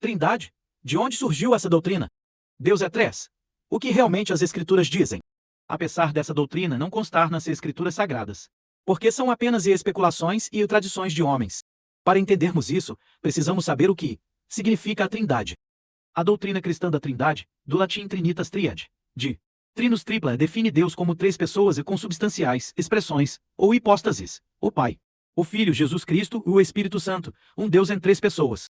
Trindade? De onde surgiu essa doutrina? Deus é três. O que realmente as Escrituras dizem? Apesar dessa doutrina não constar nas Escrituras Sagradas. Porque são apenas especulações e tradições de homens. Para entendermos isso, precisamos saber o que significa a Trindade. A doutrina cristã da Trindade, do latim Trinitas Triad, de Trinus Tripla, define Deus como três pessoas e consubstanciais, expressões, ou hipóstases: o Pai, o Filho Jesus Cristo e o Espírito Santo, um Deus em três pessoas.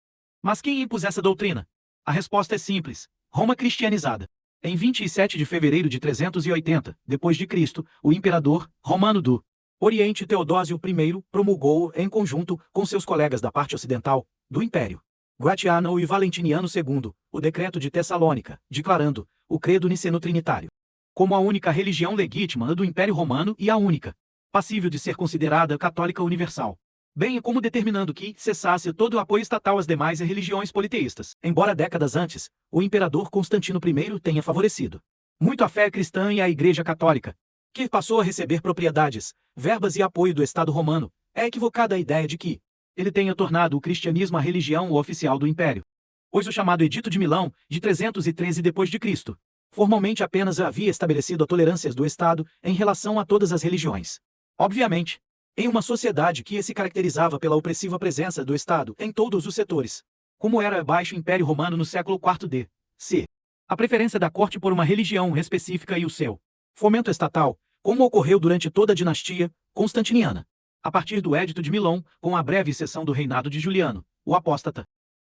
Mas quem impôs essa doutrina? A resposta é simples: Roma cristianizada. Em 27 de fevereiro de 380, depois de Cristo, o imperador romano do Oriente Teodósio I promulgou, em conjunto com seus colegas da parte ocidental do Império, Gratiano e Valentiniano II, o Decreto de Tessalônica, declarando o credo niceno-trinitário como a única religião legítima do Império Romano e a única passível de ser considerada católica universal, bem como determinando que cessasse todo o apoio estatal às demais religiões politeístas, embora décadas antes, o imperador Constantino I tenha favorecido muito a fé cristã e a Igreja Católica, que passou a receber propriedades, verbas e apoio do Estado romano. É equivocada a ideia de que ele tenha tornado o cristianismo a religião oficial do Império, pois o chamado Edito de Milão, de 313 d.C., formalmente apenas havia estabelecido a tolerância do Estado em relação a todas as religiões. Obviamente, em uma sociedade que se caracterizava pela opressiva presença do Estado em todos os setores, como era o Baixo Império Romano no século IV d.C., a preferência da corte por uma religião específica e o seu fomento estatal, como ocorreu durante toda a dinastia constantiniana, a partir do Edito de Milão, com a breve exceção do reinado de Juliano, o apóstata,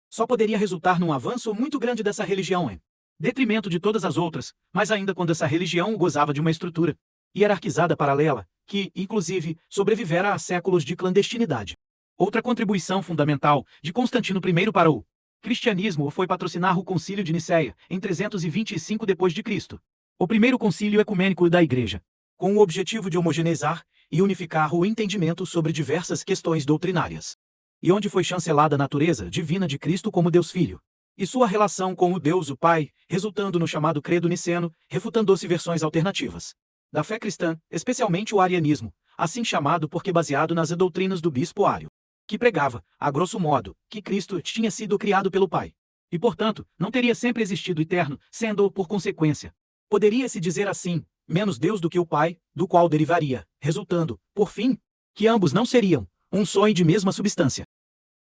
só poderia resultar num avanço muito grande dessa religião em detrimento de todas as outras, mas ainda quando essa religião gozava de uma estrutura hierarquizada paralela, que, inclusive, sobrevivera a séculos de clandestinidade. Outra contribuição fundamental de Constantino I para o cristianismo foi patrocinar o Concílio de Nicéia, em 325 d.C., o primeiro concílio ecumênico da Igreja, com o objetivo de homogeneizar e unificar o entendimento sobre diversas questões doutrinárias, e onde foi chancelada a natureza divina de Cristo como Deus Filho, e sua relação com o Deus o Pai, resultando no chamado Credo Niceno, refutando-se versões alternativas da fé cristã, especialmente o arianismo, assim chamado porque baseado nas doutrinas do bispo Ário, que pregava, a grosso modo, que Cristo tinha sido criado pelo Pai, e portanto, não teria sempre existido eterno, sendo, por consequência, poderia-se dizer assim, menos Deus do que o Pai, do qual derivaria, resultando, por fim, que ambos não seriam um só e de mesma substância.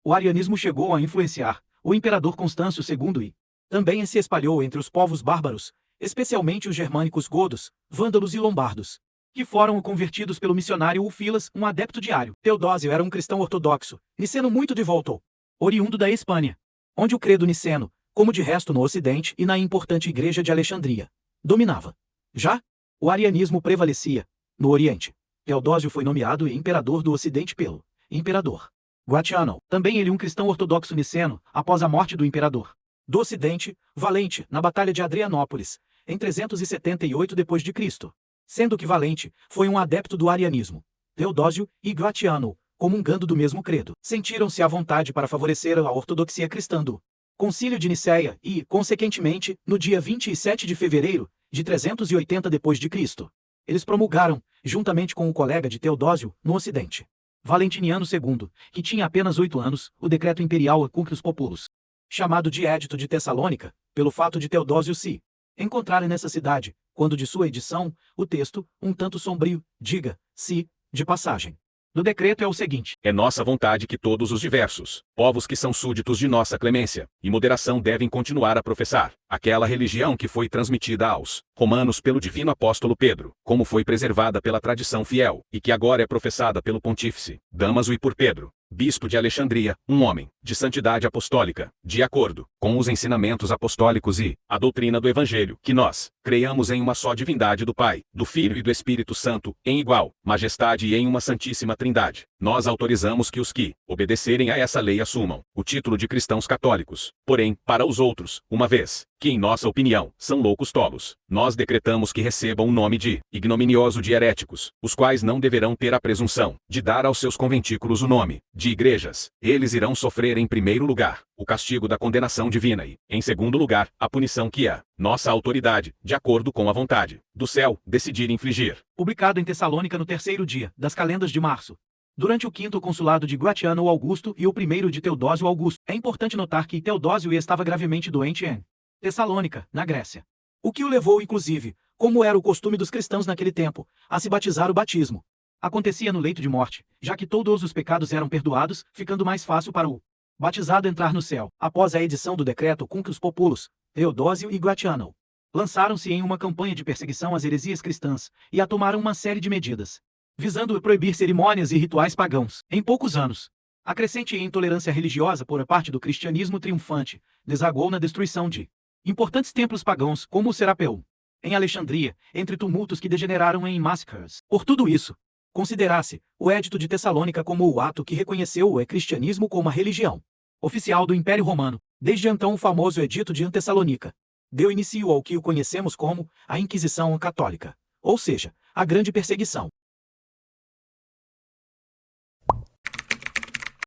O arianismo chegou a influenciar o imperador Constâncio II e também se espalhou entre os povos bárbaros, especialmente os germânicos godos, vândalos e lombardos, que foram convertidos pelo missionário Ulfilas, um adepto de Ário. Teodósio era um cristão ortodoxo, niceno muito devoto, oriundo da Espanha, onde o credo niceno, como de resto no Ocidente e na importante Igreja de Alexandria, dominava. Já o arianismo prevalecia no Oriente. Teodósio foi nomeado imperador do Ocidente pelo imperador Gratiano, também ele um cristão ortodoxo niceno, após a morte do imperador do Ocidente, Valente, na Batalha de Adrianópolis, em 378 d.C., sendo que Valente foi um adepto do arianismo. Teodósio e Gratiano, comungando do mesmo credo, sentiram-se à vontade para favorecer a ortodoxia cristã do Concílio de Nicéia e, consequentemente, no dia 27 de fevereiro de 380 d.C., eles promulgaram, juntamente com o colega de Teodósio, no Ocidente, Valentiniano II, que tinha apenas 8 anos, o decreto imperial Cunctus Populus, chamado de Edito de Tessalônica, pelo fato de Teodósio se encontrar nessa cidade, quando de sua edição, o texto, um tanto sombrio, diga-se, de passagem, do decreto é o seguinte: é nossa vontade que todos os diversos povos que são súditos de nossa clemência e moderação devem continuar a professar aquela religião que foi transmitida aos romanos pelo divino apóstolo Pedro, como foi preservada pela tradição fiel, e que agora é professada pelo pontífice Damaso e por Pedro, bispo de Alexandria, um homem de santidade apostólica, de acordo com os ensinamentos apostólicos e a doutrina do Evangelho, que nós creiamos em uma só divindade do Pai, do Filho e do Espírito Santo, em igual majestade e em uma santíssima Trindade. Nós autorizamos que os que obedecerem a essa lei assumam o título de cristãos católicos. Porém, para os outros, uma vez que, em nossa opinião, são loucos tolos, nós decretamos que recebam o nome de ignominioso de heréticos, os quais não deverão ter a presunção de dar aos seus conventículos o nome de igrejas. Eles irão sofrer em primeiro lugar o castigo da condenação divina e, em segundo lugar, a punição que a nossa autoridade, de acordo com a vontade do céu, decidir infligir. Publicado em Tessalônica no terceiro dia das calendas de março. durante o quinto consulado de Gratiano Augusto e o primeiro de Teodósio Augusto. É importante notar que Teodósio estava gravemente doente em Tessalônica, na Grécia. O que o levou, inclusive, como era o costume dos cristãos naquele tempo, a se batizar o batismo. Acontecia no leito de morte, já que todos os pecados eram perdoados, ficando mais fácil para o batizado entrar no céu. Após a edição do decreto Cuncus Populus, Teodósio e Gratiano lançaram-se em uma campanha de perseguição às heresias cristãs e a tomaram uma série de medidas, visando proibir cerimônias e rituais pagãos. Em poucos anos, a crescente intolerância religiosa por parte do cristianismo triunfante desagou na destruição de importantes templos pagãos, como o Serapeum, em Alexandria, entre tumultos que degeneraram em massacres. Por tudo isso, considerasse o Edito de Tessalônica como o ato que reconheceu o cristianismo como a religião oficial do Império Romano. Desde então, o famoso Edito de Tessalônica deu início ao que conhecemos como a Inquisição Católica, ou seja, a Grande Perseguição.